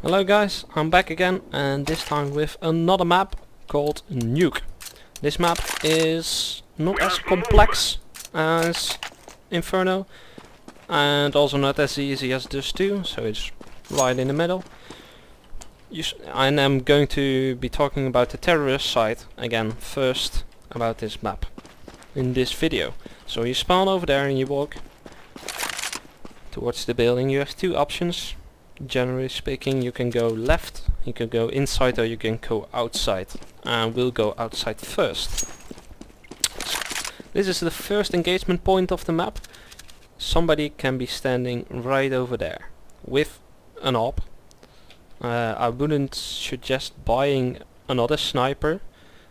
Hello guys, I'm back again, and this time with another map called Nuke. This map is not as complex as Inferno and also not as easy as Dust 2, so it's right in the middle. And I'm going to be talking about the terrorist site again first about this map in this video. So you spawn over there and you walk towards the building. You have two options. Generally speaking, you can go left, you can go inside, or you can go outside. And we'll go outside first. This is the first engagement point of the map. Somebody can be standing right over there with an AWP. I wouldn't suggest buying another sniper,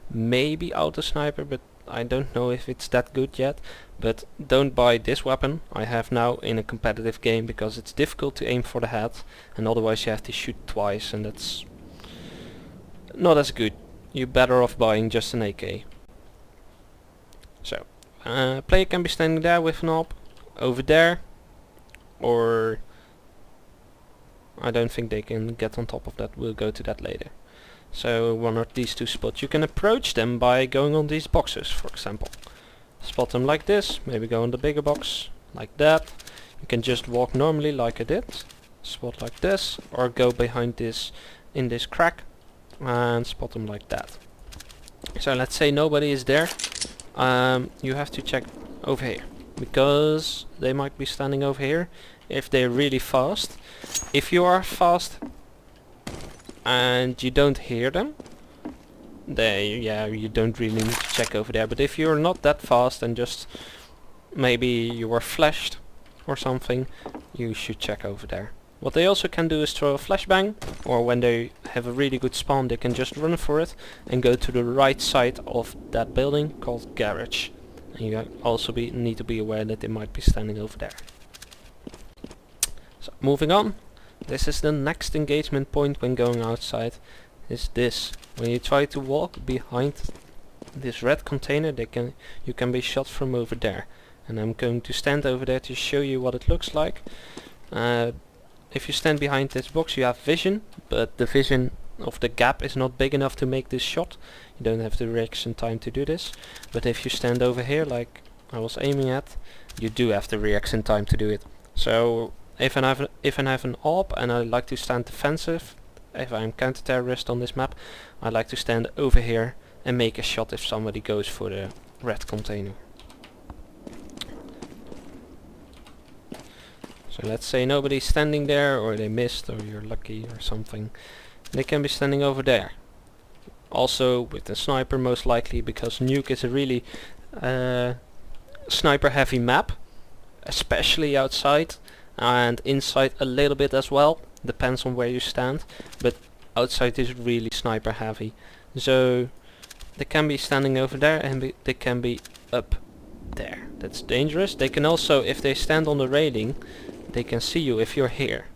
maybe auto sniper, but I don't know if it's that good yet. But don't buy this weapon I have now in a competitive game, because it's difficult to aim for the head and otherwise you have to shoot twice, and that's not as good. You're better off buying just an AK. So, player can be standing there with an AWP, over there, or I don't think they can get on top of that, we'll go to that later. So one of these two spots. You can approach them by going on these boxes, for example. Spot them like this, maybe go on the bigger box, like that. You can just walk normally like I did, spot like this, or go behind this, in this crack, and spot them like that. So let's say nobody is there, you have to check over here, because they might be standing over here, if they're really fast. If you are fast and you don't hear them, you don't really need to check over there. But if you're not that fast and just maybe you were flashed or something, you should check over there. What they also can do is throw a flashbang, or when they have a really good spawn they can just run for it and go to the right side of that building called garage. And you also need to be aware that they might be standing over there. So moving on, this is the next engagement point when going outside. Is this. When you try to walk behind this red container, you can be shot from over there. And I'm going to stand over there to show you what it looks like. If you stand behind this box you have vision, but the vision of the gap is not big enough to make this shot. You don't have the reaction time to do this. But if you stand over here like I was aiming at, you do have the reaction time to do it. So if I have an AWP and I like to stand defensive, if I'm counter-terrorist on this map, I like to stand over here and make a shot if somebody goes for the red container. So let's say nobody's standing there, or they missed, or you're lucky or something. They can be standing over there. Also with the sniper most likely, because Nuke is a really sniper heavy map, especially outside and inside a little bit as well. Depends on where you stand, but outside is really sniper heavy. So they can be standing over there and they can be up there. That's dangerous. They can also, if they stand on the railing, they can see you if you're here.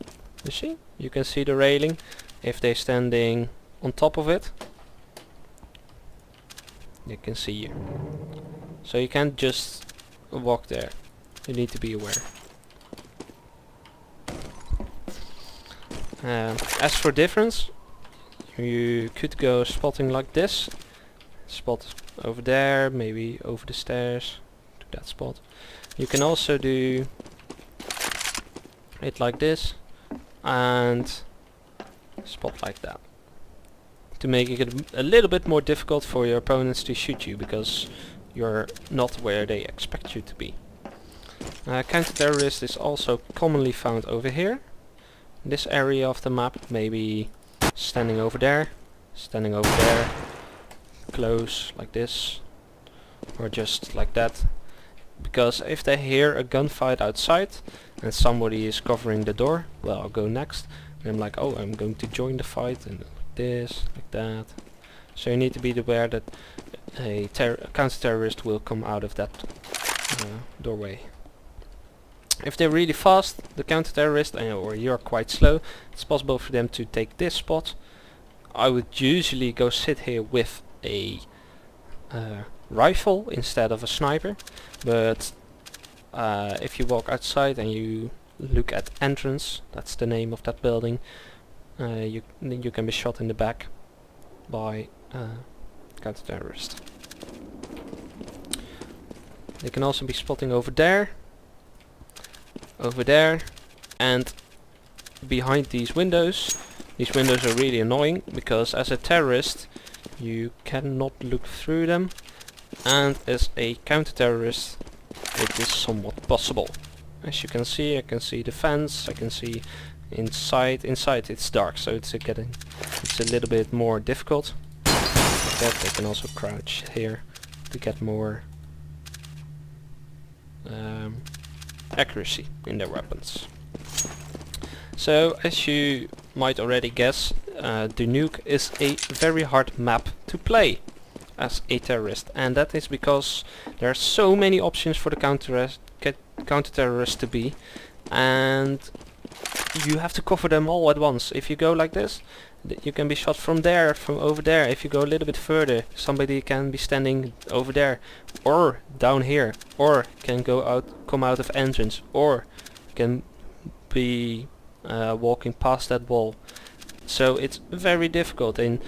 You see? You can see the railing. If they're standing on top of it, they can see you. So you can't just walk there. You need to be aware. As for difference, you could go spotting like this. Spot over there, maybe over the stairs to that spot. You can also do it like this and spot like that, to make it a little bit more difficult for your opponents to shoot you, because you're not where they expect you to be. Counter-terrorist is also commonly found over here. This area of the map, maybe standing over there, close like this, or just like that. Because if they hear a gunfight outside and somebody is covering the door, well, I'll go next. And I'm like, oh, I'm going to join the fight, and like this, like that. So you need to be aware that a counter-terrorist will come out of that doorway. If they're really fast, the counter-terrorist, or you're quite slow, it's possible for them to take this spot. I would usually go sit here with a rifle instead of a sniper, but if you walk outside and you look at entrance, that's the name of that building, you can be shot in the back by counter-terrorist. They can also be spotting over there, and behind these windows. These windows are really annoying because as a terrorist you cannot look through them, and as a counter-terrorist it is somewhat possible. As you can see, I can see the fence, I can see inside it's dark, so it's a little bit more difficult. Like that, they can also crouch here to get more accuracy in their weapons. So as you might already guess, the Nuke is a very hard map to play as a terrorist, and that is because there are so many options for the counter-terrorist to be, and you have to cover them all at once. If you go like this, you can be shot from there, from over there. If you go a little bit further, somebody can be standing over there, or down here, or can come out of entrance, or can be walking past that wall. So it's very difficult, and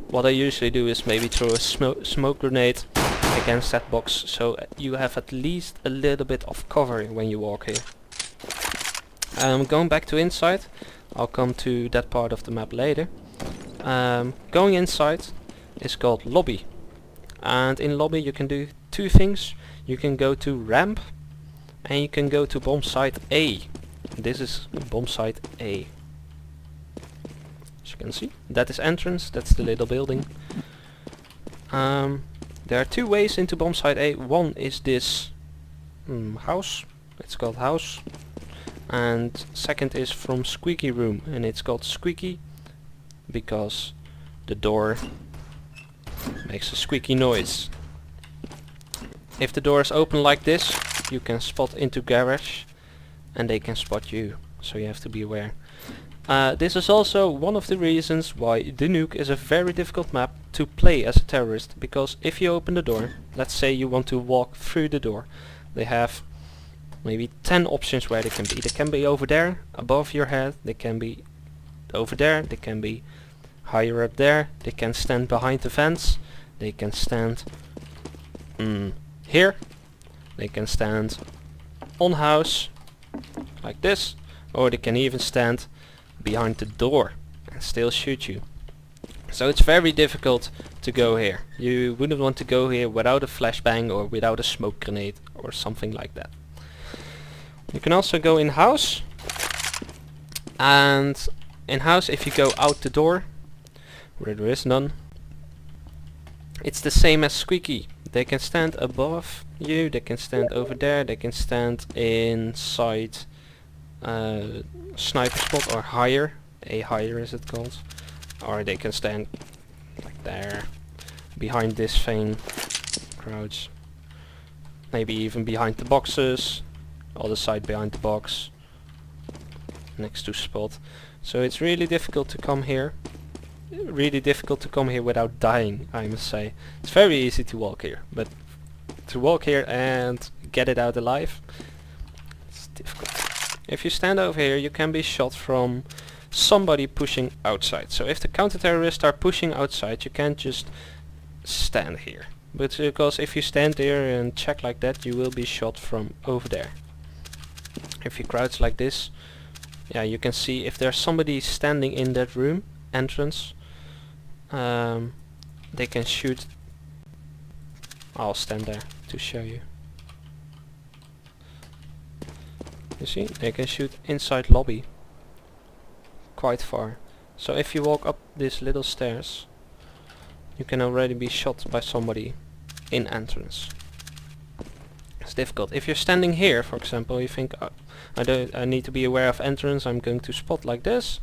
what I usually do is maybe throw a smoke grenade against that box, so you have at least a little bit of cover when you walk here. Going back to inside, I'll come to that part of the map later. Going inside is called lobby, and in lobby you can do two things. You can go to ramp, and you can go to bomb site A. This is bomb site A. As you can see, that is entrance, that's the little building. There are two ways into bomb site A. One is this house, it's called house, and second is from squeaky room, and it's called squeaky because the door makes a squeaky noise. If the door is open like this, you can spot into garage, and they can spot you, so you have to be aware. This is also one of the reasons why the Nuke is a very difficult map to play as a terrorist, because if you open the door, let's say you want to walk through the door, they have maybe 10 options where they can be. They can be over there, above your head, they can be over there, they can be higher up there, they can stand behind the fence, they can stand here, they can stand on house, like this, or they can even stand behind the door and still shoot you. So it's very difficult to go here. You wouldn't want to go here without a flashbang or without a smoke grenade or something like that. You can also go in house, and in house if you go out the door where there is none, it's the same as squeaky. They can stand above you, they can stand over there, they can stand inside sniper spot or higher, a higher is it called, or they can stand like there, behind this thing, crouch, maybe even behind the boxes, other side behind the box, next to spot. So it's really difficult to come here, without dying, I must say. It's very easy to walk here, but to walk here and get it out alive, it's difficult. If you stand over here, you can be shot from somebody pushing outside. So if the counter-terrorists are pushing outside, you can't just stand here. But because if you stand there and check like that, you will be shot from over there. If you crouch like this, yeah, you can see if there's somebody standing in that room, entrance, they can shoot. I'll stand there to show you. You see, they can shoot inside lobby quite far. So if you walk up these little stairs, you can already be shot by somebody in entrance. It's difficult. If you're standing here, for example, you think, I need to be aware of entrance, I'm going to spot like this.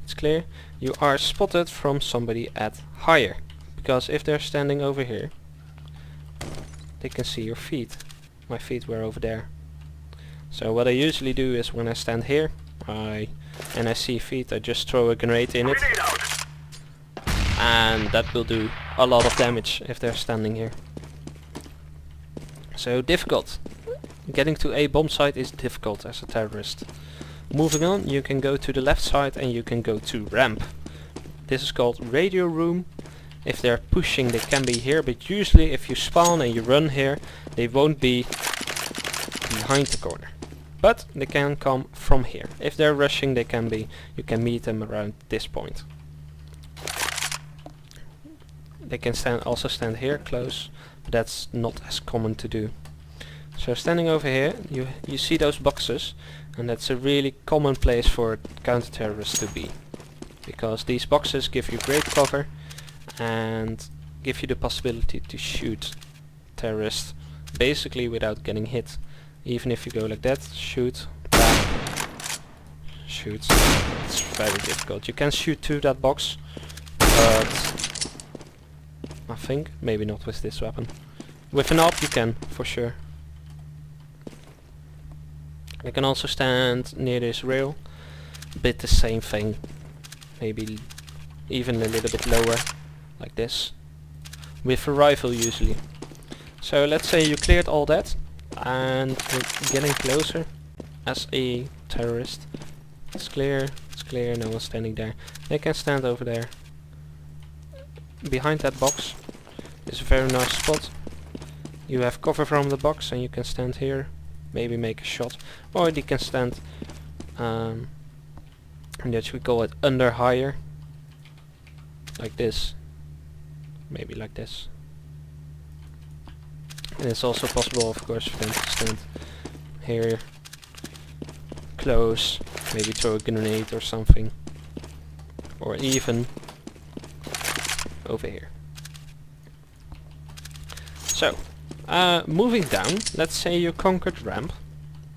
It's clear. You are spotted from somebody at higher, because if they're standing over here, they can see your feet. My feet were over there. So what I usually do is when I stand here, and I see feet, I just throw a grenade in it, and that will do a lot of damage if they're standing here. So difficult. Getting to a bomb site is difficult as a terrorist. Moving on, you can go to the left side and you can go to ramp. This is called radio room. If they're pushing, they can be here, but usually if you spawn and you run here, they won't be behind the corner. But they can come from here. If they're rushing, they can be, you can meet them around this point. They can also stand here close, but that's not as common to do. So standing over here, you see those boxes, and that's a really common place for counter-terrorists to be. Because these boxes give you great cover and give you the possibility to shoot terrorists basically without getting hit. Even if you go like that, shoot, bam, shoot. It's very difficult. You can shoot through that box, but I think maybe not with this weapon. With an AWP you can, for sure. You can also stand near this rail, a bit the same thing, maybe even a little bit lower, like this, with a rifle usually. So let's say you cleared all that, and you're getting closer as a terrorist. It's clear, no one's standing there. They can stand over there. Behind that box is a very nice spot. You have cover from the box and you can stand here, maybe make a shot, or you can stand, and that we call it under higher, like this, maybe like this. And it's also possible, of course, for them to stand here, close, maybe throw a grenade or something, or even over here. So, moving down, let's say you conquered ramp,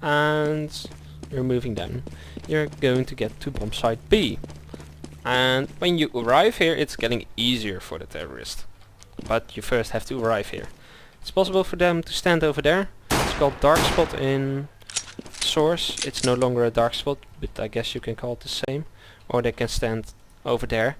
and you're moving down. You're going to get to bomb site B. And when you arrive here, it's getting easier for the terrorist. But you first have to arrive here. It's possible for them to stand over there. It's called dark spot in Source. It's no longer a dark spot, but I guess you can call it the same. Or they can stand over there.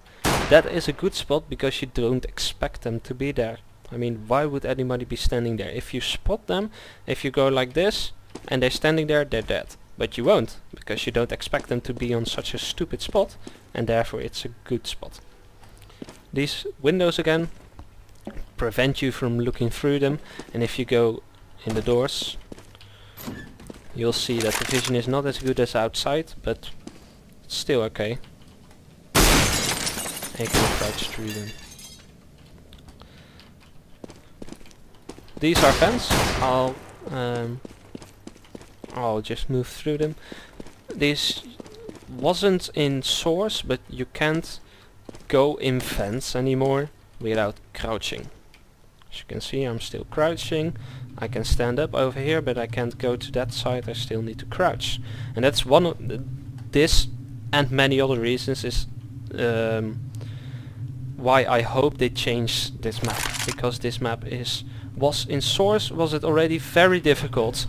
That is a good spot because you don't expect them to be there. I mean, why would anybody be standing there? If you spot them, if you go like this, and they're standing there, they're dead. But you won't, because you don't expect them to be on such a stupid spot, and therefore it's a good spot. These windows again prevent you from looking through them, and if you go in the doors, you'll see that the vision is not as good as outside, but it's still okay. And you can crouch through them. These are vents. I'll just move through them. This wasn't in Source, but you can't go in vents anymore without crouching. As you can see, I'm still crouching. I can stand up over here, but I can't go to that side. I still need to crouch. And that's one of this and many other reasons is why I hope they change this map, because this map was in Source was it already very difficult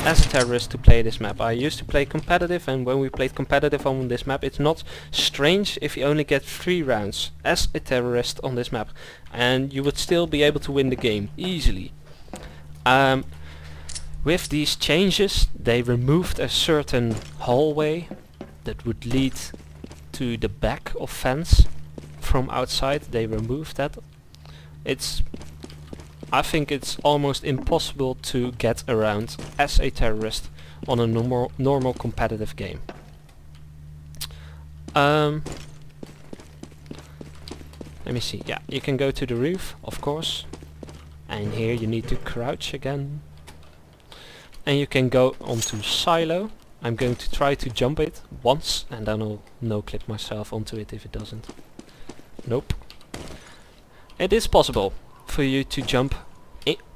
as a terrorist to play this map. I used to play competitive, and when we played competitive on this map, it's not strange if you only get 3 rounds as a terrorist on this map, and you would still be able to win the game easily. With these changes, they removed a certain hallway that would lead to the back of fence from outside. They removed that. I think it's almost impossible to get around as a terrorist on a normal competitive game. Let me see. Yeah, you can go to the roof, of course, and here you need to crouch again. And you can go onto silo. I'm going to try to jump it once, and then I'll no-clip myself onto it if it doesn't. Nope. It is possible for you to jump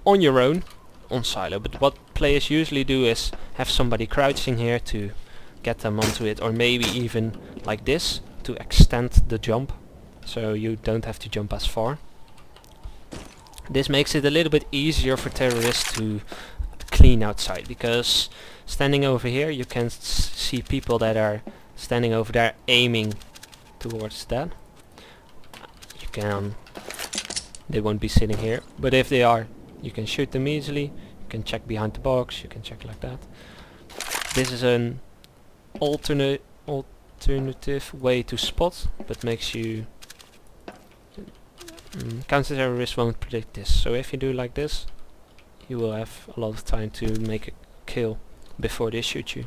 on your own on silo, but what players usually do is have somebody crouching here to get them onto it, or maybe even like this to extend the jump so you don't have to jump as far. This makes it a little bit easier for terrorists to clean outside, because standing over here you can see people that are standing over there aiming towards that. They won't be sitting here, but if they are, you can shoot them easily. You can check behind the box, you can check like that. This is an alternative way to spot, but makes you counter-terrorists won't predict this. So if you do like this, you will have a lot of time to make a kill before they shoot you.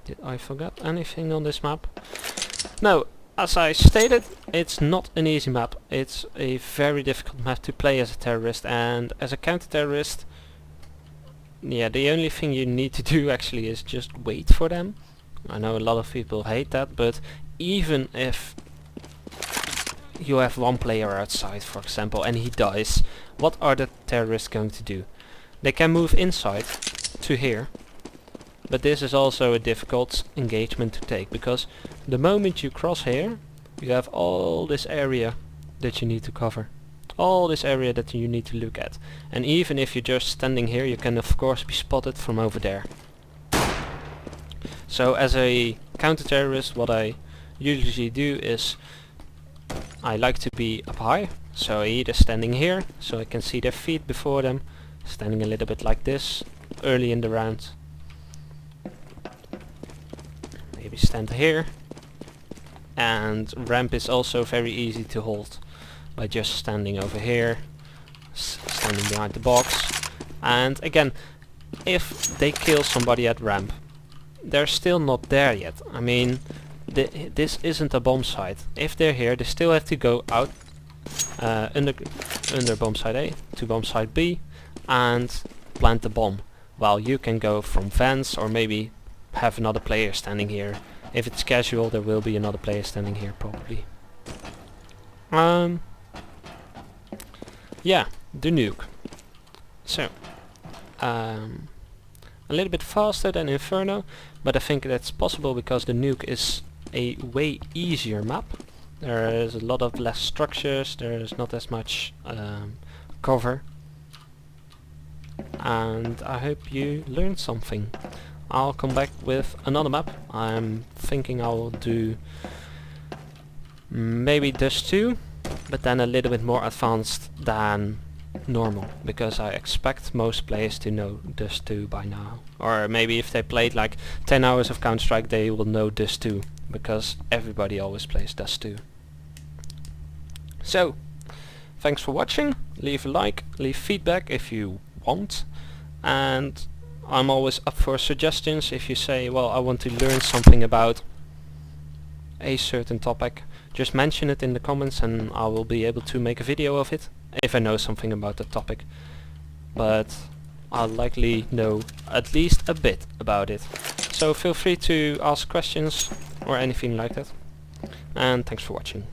Did I forget anything on this map? No, as I stated, it's not an easy map. It's a very difficult map to play as a terrorist, and as a counter-terrorist, yeah, the only thing you need to do actually is just wait for them. I know a lot of people hate that, but even if you have one player outside, for example, and he dies, what are the terrorists going to do? They can move inside to here, but this is also a difficult engagement to take, because the moment you cross here, you have all this area that you need to cover. All this area that you need to look at. And even if you're just standing here, you can of course be spotted from over there. So as a counter-terrorist, what I usually do is I like to be up high, so either standing here so I can see their feet before them, standing a little bit like this early in the round, maybe stand here, and ramp is also very easy to hold by just standing over here, standing behind the box. And again, if they kill somebody at ramp, they're still not there yet. I mean, this isn't a bomb site. If they're here, they still have to go out under bomb site A to bomb site B and plant the bomb, while you can go from vents or maybe have another player standing here. If it's casual, there will be another player standing here probably. Yeah, the nuke. So, a little bit faster than Inferno, but I think that's possible because the nuke is a way easier map. There is a lot of less structures, there is not as much cover, and I hope you learned something. I'll come back with another map. I'm thinking I'll do maybe Dust 2, but then a little bit more advanced than normal, because I expect most players to know Dust 2 by now. Or maybe if they played like 10 hours of Counter-Strike, they will know Dust 2, because everybody always plays Dust 2. So, thanks for watching. Leave a like, leave feedback if you want, and I'm always up for suggestions. If you say, well, I want to learn something about a certain topic, just mention it in the comments and I will be able to make a video of it if I know something about the topic. But I'll likely know at least a bit about it. So feel free to ask questions or anything like that. And thanks for watching.